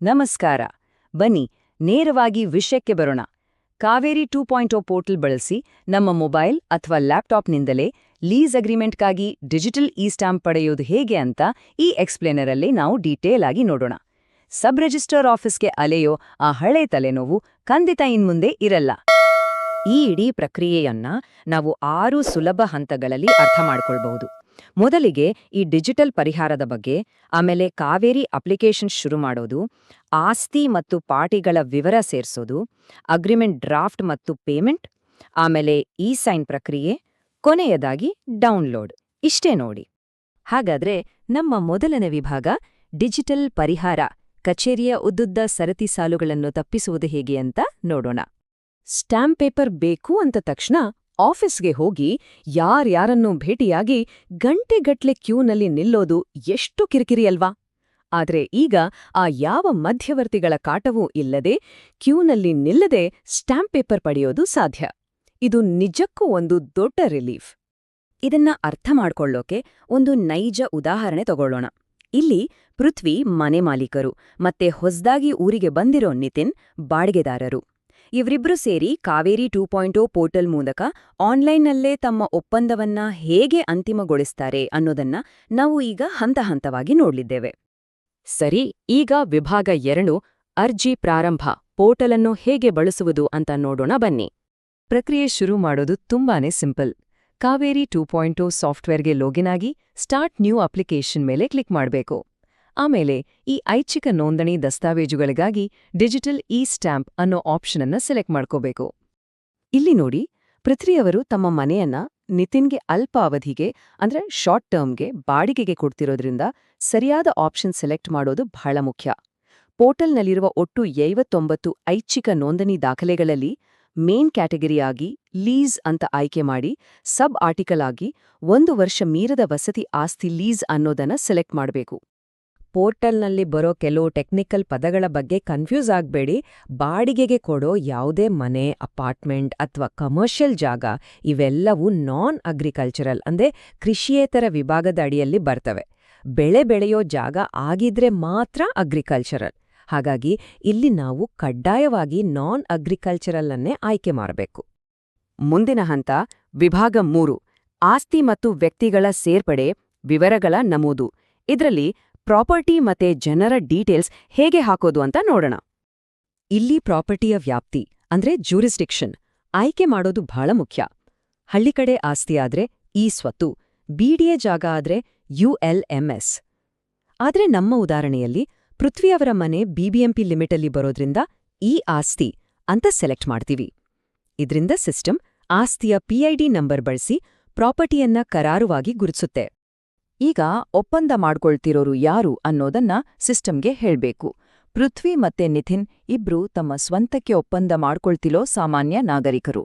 ನಮಸ್ಕಾರ. ಬನ್ನಿ ನೇರವಾಗಿ ವಿಷಯಕ್ಕೆ ಬರೋಣ. ಕಾವೇರಿ 2.0 ಪೋರ್ಟಲ್ ಬಳಸಿ ನಮ್ಮ ಮೊಬೈಲ್ ಅಥವಾ ಲ್ಯಾಪ್ಟಾಪ್ನಿಂದಲೇ ಲೀಸ್ ಅಗ್ರಿಮೆಂಟ್ಗಾಗಿ ಡಿಜಿಟಲ್ ಇ-ಸ್ಟಾಂಪ್ ಪಡೆಯೋದು ಹೇಗೆ ಅಂತ ಈ ಎಕ್ಸ್ಪ್ಲೇನರಲ್ಲಿ ನಾವು ಡೀಟೇಲ್ ಆಗಿ ನೋಡೋಣ. ಸಬ್ ರಿಜಿಸ್ಟರ್ ಆಫೀಸ್ಗೆ ಅಲೆಯೋ ಆ ಹಳೆ ತಲೆನೋವು ಖಂಡಿತ ಇನ್ಮುಂದೆ ಇರಲ್ಲ. ಈ ಇಡೀ ಪ್ರಕ್ರಿಯೆಯನ್ನ ನಾವು 6 ಸುಲಭ ಹಂತಗಳಲ್ಲಿ ಅರ್ಥ ಮಾಡ್ಕೊಳ್ಬಹುದು. ಮೊದಲಿಗೆ ಈ ಡಿಜಿಟಲ್ ಪರಿಹಾರದ ಬಗ್ಗೆ, ಆಮೇಲೆ ಕಾವೇರಿ ಅಪ್ಲಿಕೇಶನ್ ಶುರು ಮಾಡೋದು, ಆಸ್ತಿ ಮತ್ತು ಪಾರ್ಟಿಗಳ ವಿವರ ಸೇರ್ಸೋದು, ಅಗ್ರಿಮೆಂಟ್ ಡ್ರಾಫ್ಟ್ ಮತ್ತು ಪೇಮೆಂಟ್, ಆಮೇಲೆ ಇ-ಸೈನ್ ಪ್ರಕ್ರಿಯೆ, ಕೊನೆಯದಾಗಿ ಡೌನ್ಲೋಡ್. ಇಷ್ಟೇ ನೋಡಿ. ಹಾಗಾದ್ರೆ ನಮ್ಮ ಮೊದಲನೇ ವಿಭಾಗ ಡಿಜಿಟಲ್ ಪರಿಹಾರ, ಕಚೇರಿಯ ಉದ್ದುದ್ದ ಸರತಿ ಸಾಲುಗಳನ್ನು ತಪ್ಪಿಸುವುದು ಹೇಗೆ ಅಂತ ನೋಡೋಣ. ಸ್ಟ್ಯಾಂಪ್ ಪೇಪರ್ ಬೇಕು ಅಂತ ತಕ್ಷಣ ಆಫೀಸ್ಗೆ ಹೋಗಿ ಯಾರ್ಯಾರನ್ನೂ ಭೇಟಿಯಾಗಿ ಗಂಟೆಗಟ್ಲೆ ಕ್ಯೂನಲ್ಲಿ ನಿಲ್ಲೋದು ಎಷ್ಟು ಕಿರಿಕಿರಿ ಅಲ್ವಾ? ಆದ್ರೆ ಈಗ ಆ ಯಾವ ಮಧ್ಯವರ್ತಿಗಳ ಕಾಟವೂ ಇಲ್ಲದೆ ಕ್ಯೂನಲ್ಲಿ ನಿಲ್ಲದೆ ಸ್ಟ್ಯಾಂಪ್ ಪೇಪರ್ ಪಡೆಯೋದು ಸಾಧ್ಯ. ಇದು ನಿಜಕ್ಕೂ ಒಂದು ದೊಡ್ಡ ರಿಲೀಫ್. ಇದನ್ನ ಅರ್ಥ ಮಾಡ್ಕೊಳ್ಳೋಕೆ ಒಂದು ನೈಜ ಉದಾಹರಣೆ ತಗೊಳ್ಳೋಣ. ಇಲ್ಲಿ ಪೃಥ್ವಿ ಮನೆ ಮಾಲೀಕರು ಮತ್ತೆ ಹೊಸ್ದಾಗಿ ಊರಿಗೆ ಬಂದಿರೋ ನಿತಿನ್ ಬಾಡಿಗೆದಾರರು. ಇವರಿಬ್ರು ಸೇರಿ ಕಾವೇರಿ 2.0 ಪೋರ್ಟಲ್ ಮೂಲಕ ಆನ್ಲೈನ್ನಲ್ಲೇ ತಮ್ಮ ಒಪ್ಪಂದವನ್ನ ಹೇಗೆ ಅಂತಿಮಗೊಳಿಸ್ತಾರೆ ಅನ್ನೋದನ್ನ ನಾವು ಈಗ ಹಂತ ಹಂತವಾಗಿ ನೋಡ್ಲಿದ್ದೇವೆ. ಸರಿ, ಈಗ ವಿಭಾಗ 2 ಅರ್ಜಿ ಪ್ರಾರಂಭ, ಪೋರ್ಟಲ್ ಅನ್ನು ಹೇಗೆ ಬಳಸುವುದು ಅಂತ ನೋಡೋಣ ಬನ್ನಿ. ಪ್ರಕ್ರಿಯೆ ಶುರು ಮಾಡೋದು ತುಂಬಾನೇ ಸಿಂಪಲ್. ಕಾವೇರಿ 2.0 ಸಾಫ್ಟ್ವೇರ್ಗೆ ಲಾಗಿನ್ ಆಗಿ ಸ್ಟಾರ್ಟ್ ನ್ಯೂ ಅಪ್ಲಿಕೇಶನ್ ಮೇಲೆ ಕ್ಲಿಕ್ ಮಾಡಬೇಕು. ಆಮೇಲೆ ಈ ಐಚ್ಛಿಕ ನೋಂದಣಿ ದಸ್ತಾವೇಜುಗಳಿಗಾಗಿ ಡಿಜಿಟಲ್ ಇ-ಸ್ಟಾಂಪ್ ಅನ್ನೋ ಆಪ್ಷನ್ ಅನ್ನ ಸೆಲೆಕ್ಟ್ ಮಾಡ್ಕೋಬೇಕು. ಇಲ್ಲಿ ನೋಡಿ, ಪೃಥ್ವಿಯವರು ತಮ್ಮ ಮನೆಯನ್ನ ನಿತಿನ್ಗೆ ಅಲ್ಪ ಅವಧಿಗೆ ಅಂದ್ರೆ ಶಾರ್ಟ್ ಟರ್ಮ್ಗೆ ಬಾಡಿಗೆಗೆ ಕೊಡ್ತಿರೋದ್ರಿಂದ ಸರಿಯಾದ ಆಪ್ಷನ್ ಸೆಲೆಕ್ಟ್ ಮಾಡೋದು ಬಹಳ ಮುಖ್ಯ. ಪೋರ್ಟಲ್ನಲ್ಲಿರುವ ಒಟ್ಟು 59 ಐಚ್ಛಿಕ ನೋಂದಣಿ ದಾಖಲೆಗಳಲ್ಲಿ ಮೇನ್ ಕ್ಯಾಟಗರಿಯಾಗಿ ಲೀಸ್ ಅಂತ ಆಯ್ಕೆ ಮಾಡಿ ಸಬ್ ಆರ್ಟಿಕಲ್ ಆಗಿ 1 ವರ್ಷ ಮೀರದ ವಸತಿ ಆಸ್ತಿ ಲೀಸ್ ಅನ್ನೋದನ್ನ ಸೆಲೆಕ್ಟ್ ಮಾಡಬೇಕು. ಪೋರ್ಟಲ್ನಲ್ಲಿ ಬರೋ ಕೆಲವು ಟೆಕ್ನಿಕಲ್ ಪದಗಳ ಬಗ್ಗೆ ಕನ್ಫ್ಯೂಸ್ ಆಗ್ಬೇಡಿ. ಬಾಡಿಗೆಗೆ ಕೊಡೋ ಯಾವುದೇ ಮನೆ, ಅಪಾರ್ಟ್ಮೆಂಟ್ ಅಥವಾ ಕಮರ್ಷಿಯಲ್ ಜಾಗ ಇವೆಲ್ಲವೂ ನಾನ್ ಅಗ್ರಿಕಲ್ಚರಲ್ ಅಂದ್ರೆ ಕೃಷಿಯೇತರ ವಿಭಾಗದ ಅಡಿಯಲ್ಲಿ ಬರ್ತವೆ. ಬೆಳೆ ಬೆಳೆಯೋ ಜಾಗ ಆಗಿದ್ರೆ ಮಾತ್ರ ಅಗ್ರಿಕಲ್ಚರಲ್. ಹಾಗಾಗಿ ಇಲ್ಲಿ ನಾವು ಕಡ್ಡಾಯವಾಗಿ ನಾನ್ ಅಗ್ರಿಕಲ್ಚರಲ್ ಅನ್ನೇ ಆಯ್ಕೆ ಮಾಡಬೇಕು. ಮುಂದಿನ ಹಂತ ವಿಭಾಗ 3 ಆಸ್ತಿ ಮತ್ತು ವ್ಯಕ್ತಿಗಳ ಸೇರ್ಪಡೆ, ವಿವರಗಳ ನಮೂದು. ಇದರಲ್ಲಿ ಪ್ರಾಪರ್ಟಿ ಮತ್ತೆ ಜನರ ಡೀಟೇಲ್ಸ್ ಹೇಗೆ ಹಾಕೋದು ಅಂತ ನೋಡೋಣ. ಇಲ್ಲಿ ಪ್ರಾಪರ್ಟಿಯ ವ್ಯಾಪ್ತಿ ಅಂದ್ರೆ ಜ್ಯೂರಿಸ್ಡಿಕ್ಷನ್ ಆಯ್ಕೆ ಮಾಡೋದು ಬಹಳ ಮುಖ್ಯ. ಹಳ್ಳಿ ಕಡೆ ಆಸ್ತಿ ಆದ್ರೆ ಇ ಸ್ವತ್ತು, ಬಿಡಿಎ ಜಾಗ ಆದ್ರೆ ULMS. ಆದ್ರೆ ನಮ್ಮ ಉದಾಹರಣೆಯಲ್ಲಿ ಪೃಥ್ವಿಯವರ ಮನೆ ಬಿಬಿಎಂಪಿ ಲಿಮಿಟಲ್ಲಿ ಬರೋದ್ರಿಂದ ಈ ಆಸ್ತಿ ಅಂತ ಸೆಲೆಕ್ಟ್ ಮಾಡ್ತೀವಿ. ಇದ್ರಿಂದ ಸಿಸ್ಟಮ್ ಆಸ್ತಿಯ PID ನಂಬರ್ ಬಳಸಿ ಪ್ರಾಪರ್ಟಿಯನ್ನ ಕರಾರುವಾಗಿ ಗುರುತಿಸುತ್ತೆ. ಈಗ ಒಪ್ಪಂದ ಮಾಡ್ಕೊಳ್ತಿರೋರು ಯಾರು ಅನ್ನೋದನ್ನ ಸಿಸ್ಟಮ್ಗೆ ಹೇಳ್ಬೇಕು. ಪೃಥ್ವಿ ಮತ್ತೆ ನಿತಿನ್ ಇಬ್ರು ತಮ್ಮ ಸ್ವಂತಕ್ಕೆ ಒಪ್ಪಂದ ಮಾಡ್ಕೊಳ್ತಿರೋ ಸಾಮಾನ್ಯ ನಾಗರಿಕರು.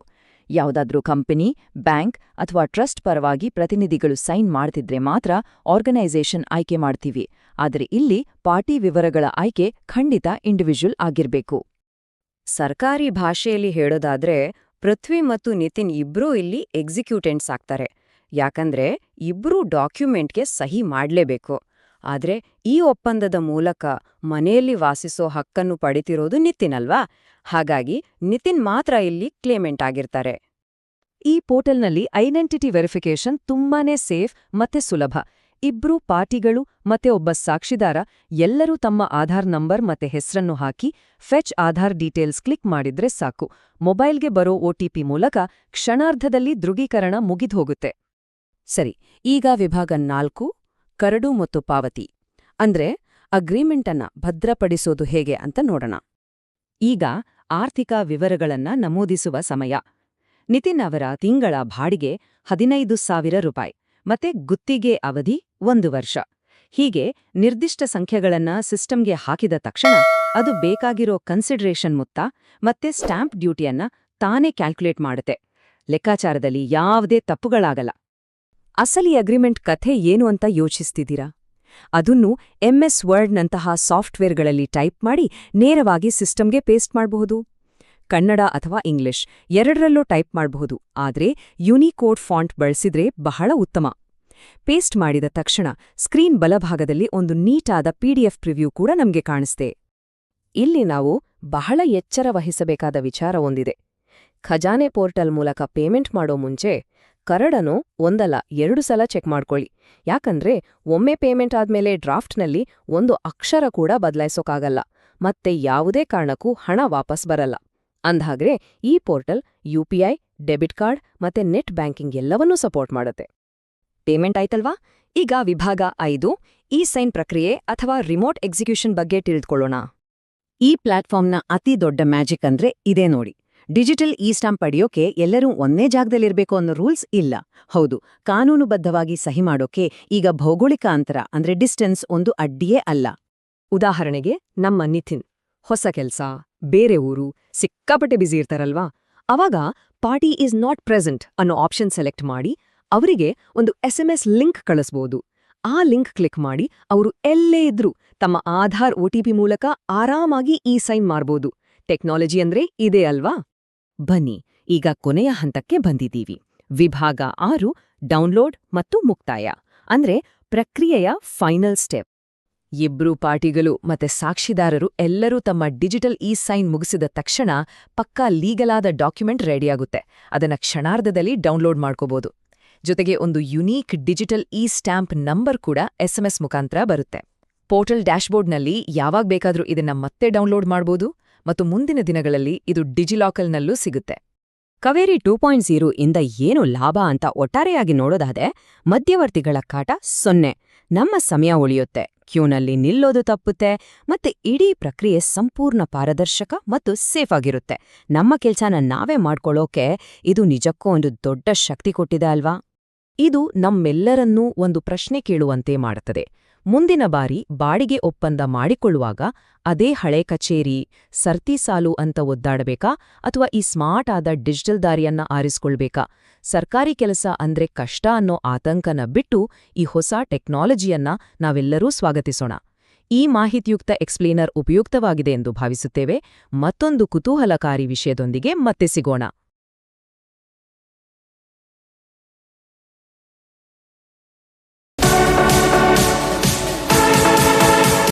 ಯಾವುದಾದ್ರೂ ಕಂಪನಿ, ಬ್ಯಾಂಕ್ ಅಥವಾ ಟ್ರಸ್ಟ್ ಪರವಾಗಿ ಪ್ರತಿನಿಧಿಗಳು ಸೈನ್ ಮಾಡ್ತಿದ್ರೆ ಮಾತ್ರ ಆರ್ಗನೈಸೇಷನ್ ಆಯ್ಕೆ ಮಾಡ್ತೀವಿ. ಆದರೆ ಇಲ್ಲಿ ಪಾರ್ಟಿ ವಿವರಗಳ ಆಯ್ಕೆ ಖಂಡಿತ ಇಂಡಿವಿಜುವಲ್ ಆಗಿರ್ಬೇಕು. ಸರ್ಕಾರಿ ಭಾಷೆಯಲ್ಲಿ ಹೇಳೋದಾದ್ರೆ ಪೃಥ್ವಿ ಮತ್ತು ನಿತಿನ್ ಇಬ್ರೂ ಇಲ್ಲಿ ಎಕ್ಸಿಕ್ಯೂಟೆಂಟ್ಸ್ ಆಗ್ತಾರೆ. ಯಾಕಂದ್ರೆ ಇಬ್ರೂ ಡಾಕ್ಯುಮೆಂಟ್ಗೆ ಸಹಿ ಮಾಡ್ಲೇಬೇಕು. ಆದ್ರೆ ಈ ಒಪ್ಪಂದದ ಮೂಲಕ ಮನೆಯಲ್ಲಿ ವಾಸಿಸೋ ಹಕ್ಕನ್ನು ಪಡಿತಿರೋದು ನಿತಿನ್ ಅಲ್ವಾ? ಹಾಗಾಗಿ ನಿತಿನ್ ಮಾತ್ರ ಇಲ್ಲಿ ಕ್ಲೇಮೆಂಟ್ ಆಗಿರ್ತಾರೆ. ಈ ಪೋರ್ಟಲ್ನಲ್ಲಿ ಐಡೆಂಟಿಟಿ ವೆರಿಫಿಕೇಶನ್ ತುಂಬಾನೇ ಸೇಫ್ ಮತ್ತೆ ಸುಲಭ. ಇಬ್ರು ಪಾರ್ಟಿಗಳು ಮತ್ತೆ ಒಬ್ಬ ಸಾಕ್ಷಿದಾರ ಎಲ್ಲರೂ ತಮ್ಮ ಆಧಾರ್ ನಂಬರ್ ಮತ್ತೆ ಹೆಸರನ್ನು ಹಾಕಿ ಫೆಚ್ ಆಧಾರ್ ಡೀಟೇಲ್ಸ್ ಕ್ಲಿಕ್ ಮಾಡಿದ್ರೆ ಸಾಕು. ಮೊಬೈಲ್ಗೆ ಬರೋ OTP ಮೂಲಕ ಕ್ಷಣಾರ್ಧದಲ್ಲಿ ಧೃವೀಕರಣ ಮುಗಿದ್ಹೋಗುತ್ತೆ. ಸರಿ, ಈಗ ವಿಭಾಗ 4 ಕರಡು ಮತ್ತು ಪಾವತಿ ಅಂದ್ರೆ ಅಗ್ರಿಮೆಂಟನ್ನ ಭದ್ರಪಡಿಸೋದು ಹೇಗೆ ಅಂತ ನೋಡೋಣ. ಈಗ ಆರ್ಥಿಕ ವಿವರಗಳನ್ನ ನಮೂದಿಸುವ ಸಮಯ. ನಿತಿನ್ ಅವರ ತಿಂಗಳ ಬಾಡಿಗೆ 15,000 ರೂಪಾಯಿ ಮತ್ತೆ ಗುತ್ತಿಗೆ ಅವಧಿ 1 ವರ್ಷ. ಹೀಗೆ ನಿರ್ದಿಷ್ಟ ಸಂಖ್ಯೆಗಳನ್ನ ಸಿಸ್ಟಮ್ಗೆ ಹಾಕಿದ ತಕ್ಷಣ ಅದು ಬೇಕಾಗಿರೋ ಕನ್ಸಿಡರೇಷನ್ ಮೊತ್ತ ಮತ್ತೆ ಸ್ಟ್ಯಾಂಪ್ ಡ್ಯೂಟಿಯನ್ನ ತಾನೇ ಕ್ಯಾಲ್ಕುಲೇಟ್ ಮಾಡುತ್ತೆ. ಲೆಕ್ಕಾಚಾರದಲ್ಲಿ ಯಾವುದೇ ತಪ್ಪುಗಳಾಗಲ್ಲ. ಅಸಲಿ ಅಗ್ರಿಮೆಂಟ್ ಕಥೆ ಏನು ಅಂತ ಯೋಚಿಸ್ತಿದ್ದೀರಾ? ಅದನ್ನು MS ವರ್ಡ್ನಂತಹ ಸಾಫ್ಟ್ವೇರ್ಗಳಲ್ಲಿ ಟೈಪ್ ಮಾಡಿ ನೇರವಾಗಿ ಸಿಸ್ಟಮ್ಗೆ ಪೇಸ್ಟ್ ಮಾಡಬಹುದು. ಕನ್ನಡ ಅಥವಾ ಇಂಗ್ಲಿಷ್ ಎರಡರಲ್ಲೂ ಟೈಪ್ ಮಾಡಬಹುದು. ಆದ್ರೆ ಯುನಿಕೋಡ್ ಫಾಂಟ್ ಬಳಸಿದ್ರೆ ಬಹಳ ಉತ್ತಮ. ಪೇಸ್ಟ್ ಮಾಡಿದ ತಕ್ಷಣ ಸ್ಕ್ರೀನ್ ಬಲಭಾಗದಲ್ಲಿ ಒಂದು ನೀಟಾದ PDF ಪ್ರಿವ್ಯೂ ಕೂಡ ನಮಗೆ ಕಾಣಿಸ್ತೆ. ಇಲ್ಲಿ ನಾವು ಬಹಳ ಎಚ್ಚರ ವಹಿಸಬೇಕಾದ ವಿಚಾರ ಒಂದಿದೆ. ಖಜಾನೆ ಪೋರ್ಟಲ್ ಮೂಲಕ ಪೇಮೆಂಟ್ ಮಾಡೋ ಮುಂಚೆ ಕರಡನ್ನು 1 ಅಲ್ಲ 2 ಸಲ ಚೆಕ್ ಮಾಡ್ಕೊಳ್ಳಿ. ಯಾಕಂದ್ರೆ ಒಮ್ಮೆ ಪೇಮೆಂಟ್ ಆದ್ಮೇಲೆ ಡ್ರಾಫ್ಟ್ನಲ್ಲಿ ಒಂದು ಅಕ್ಷರ ಕೂಡ ಬದಲಾಯಿಸೋಕ್ಕಾಗಲ್ಲ, ಮತ್ತೆ ಯಾವುದೇ ಕಾರಣಕ್ಕೂ ಹಣ ವಾಪಸ್ ಬರಲ್ಲ. ಅಂದ್ಹಾಗೆ ಈ ಪೋರ್ಟಲ್ UPI, ಡೆಬಿಟ್ ಕಾರ್ಡ್ ಮತ್ತೆ ನೆಟ್ ಬ್ಯಾಂಕಿಂಗ್ ಎಲ್ಲವನ್ನೂ ಸಪೋರ್ಟ್ ಮಾಡುತ್ತೆ. ಪೇಮೆಂಟ್ ಆಯ್ತಲ್ವಾ? ಈಗ ವಿಭಾಗ 5 ಇ-ಸೈನ್ ಪ್ರಕ್ರಿಯೆ ಅಥವಾ ರಿಮೋಟ್ ಎಕ್ಸಿಕ್ಯೂಷನ್ ಬಗ್ಗೆ ತಿಳಿದುಕೊಳ್ಳೋಣ. ಈ ಪ್ಲಾಟ್ಫಾರ್ಮ್ನ ಅತಿ ದೊಡ್ಡ ಮ್ಯಾಜಿಕ್ ಅಂದ್ರೆ ಇದೇ ನೋಡಿ. ಡಿಜಿಟಲ್ ಇ-ಸ್ಟಾಂಪ್ ಪಡೆಯೋಕೆ ಎಲ್ಲರೂ ಒಂದೇ ಜಾಗದಲ್ಲಿರ್ಬೇಕು ಅನ್ನೋ ರೂಲ್ಸ್ ಇಲ್ಲ. ಹೌದು, ಕಾನೂನುಬದ್ಧವಾಗಿ ಸಹಿ ಮಾಡೋಕೆ ಈಗ ಭೌಗೋಳಿಕ ಅಂತರ ಅಂದ್ರೆ ಡಿಸ್ಟೆನ್ಸ್ ಒಂದು ಅಡ್ಡಿಯೇ ಅಲ್ಲ. ಉದಾಹರಣೆಗೆ ನಮ್ಮ ನಿತಿನ್ ಹೊಸ ಕೆಲ್ಸ, ಬೇರೆ ಊರು, ಸಿಕ್ಕಾಪಟ್ಟೆ ಬ್ಯುಸಿ ಇರ್ತಾರಲ್ವಾ, ಅವಾಗ ಪಾರ್ಟಿ ಈಸ್ ನಾಟ್ ಪ್ರೆಸೆಂಟ್ ಅನ್ನೋ ಆಪ್ಷನ್ ಸೆಲೆಕ್ಟ್ ಮಾಡಿ ಅವರಿಗೆ ಒಂದು SMS ಲಿಂಕ್ ಕಳಿಸ್ಬೋದು. ಆ ಲಿಂಕ್ ಕ್ಲಿಕ್ ಮಾಡಿ ಅವರು ಎಲ್ಲೇ ಇದ್ರೂ ತಮ್ಮ ಆಧಾರ್ OTP ಮೂಲಕ ಆರಾಮಾಗಿ ಇ-ಸೈನ್ ಮಾಡ್ಬೋದು. ಟೆಕ್ನಾಲಜಿ ಅಂದ್ರೆ ಇದೇ ಅಲ್ವಾ? ಬನ್ನಿ, ಈಗ ಕೊನೆಯ ಹಂತಕ್ಕೆ ಬಂದಿದ್ದೀವಿ. ವಿಭಾಗ 6 ಡೌನ್ಲೋಡ್ ಮತ್ತು ಮುಕ್ತಾಯ ಅಂದ್ರೆ ಪ್ರಕ್ರಿಯೆಯ ಫೈನಲ್ ಸ್ಟೆಪ್. ಇಬ್ರು ಪಾರ್ಟಿಗಳು ಮತ್ತೆ ಸಾಕ್ಷಿದಾರರು ಎಲ್ಲರೂ ತಮ್ಮ ಡಿಜಿಟಲ್ ಇ-ಸೈನ್ ಮುಗಿಸಿದ ತಕ್ಷಣ ಪಕ್ಕಾ ಲೀಗಲಾದ ಡಾಕ್ಯುಮೆಂಟ್ ರೆಡಿಯಾಗುತ್ತೆ. ಅದನ್ನ ಕ್ಷಣಾರ್ಧದಲ್ಲಿ ಡೌನ್ಲೋಡ್ ಮಾಡ್ಕೋಬಹುದು. ಜೊತೆಗೆ ಒಂದು ಯುನೀಕ್ ಡಿಜಿಟಲ್ ಇ-ಸ್ಟ್ಯಾಂಪ್ ನಂಬರ್ ಕೂಡ SMS ಮುಖಾಂತರ ಬರುತ್ತೆ. ಪೋರ್ಟಲ್ ಡ್ಯಾಶ್ಬೋರ್ಡ್ನಲ್ಲಿ ಯಾವಾಗ ಬೇಕಾದ್ರೂ ಇದನ್ನ ಮತ್ತೆ ಡೌನ್ಲೋಡ್ ಮಾಡ್ಬೋದು ಮತ್ತು ಮುಂದಿನ ದಿನಗಳಲ್ಲಿ ಇದು ಡಿಜಿಲಾಕರ್ನಲ್ಲೂ ಸಿಗುತ್ತೆ. ಕಾವೇರಿ 2.0 ಇಂದ ಏನು ಲಾಭ ಅಂತ ಒಟ್ಟಾರೆಯಾಗಿ ನೋಡೋದಾದ್ರೆ ಮಧ್ಯವರ್ತಿಗಳ ಕಾಟ 0, ನಮ್ಮ ಸಮಯ ಉಳಿಯುತ್ತೆ, ಕ್ಯೂನಲ್ಲಿ ನಿಲ್ಲೋದು ತಪ್ಪುತ್ತೆ, ಮತ್ತೆ ಇಡೀ ಪ್ರಕ್ರಿಯೆ ಸಂಪೂರ್ಣ ಪಾರದರ್ಶಕ ಮತ್ತು ಸೇಫ್ ಆಗಿರುತ್ತೆ. ನಮ್ಮ ಕೆಲ್ಸನ ನಾವೇ ಮಾಡ್ಕೊಳ್ಳೋಕೆ ಇದು ನಿಜಕ್ಕೂ ಒಂದು ದೊಡ್ಡ ಶಕ್ತಿ ಕೊಟ್ಟಿದೆ ಅಲ್ವಾ? ಇದು ನಮ್ಮೆಲ್ಲರನ್ನೂ ಒಂದು ಪ್ರಶ್ನೆ ಕೇಳುವಂತೆ ಮಾಡುತ್ತದೆ. ಮುಂದಿನ ಬಾರಿ ಬಾಡಿಗೆ ಒಪ್ಪಂದ ಮಾಡಿಕೊಳ್ಳುವಾಗ ಅದೇ ಹಳೆ ಕಚೇರಿ, ಸರ್ತಿ ಸಾಲು ಅಂತ ಒದ್ದಾಡಬೇಕಾ ಅಥವಾ ಈ ಸ್ಮಾರ್ಟ್ ಆದ ಡಿಜಿಟಲ್ ದಾರಿಯನ್ನ ಆರಿಸ್ಕೊಳ್ಬೇಕಾ? ಸರ್ಕಾರಿ ಕೆಲಸ ಅಂದ್ರೆ ಕಷ್ಟ ಅನ್ನೋ ಆತಂಕನ ಬಿಟ್ಟು ಈ ಹೊಸ ಟೆಕ್ನಾಲಜಿಯನ್ನ ನಾವೆಲ್ಲರೂ ಸ್ವಾಗತಿಸೋಣ. ಈ ಮಾಹಿತಿಯುಕ್ತ ಎಕ್ಸ್ಪ್ಲೇನರ್ ಉಪಯುಕ್ತವಾಗಿದೆ ಎಂದು ಭಾವಿಸುತ್ತೇವೆ. ಮತ್ತೊಂದು ಕುತೂಹಲಕಾರಿ ವಿಷಯದೊಂದಿಗೆ ಮತ್ತೆ ಸಿಗೋಣ.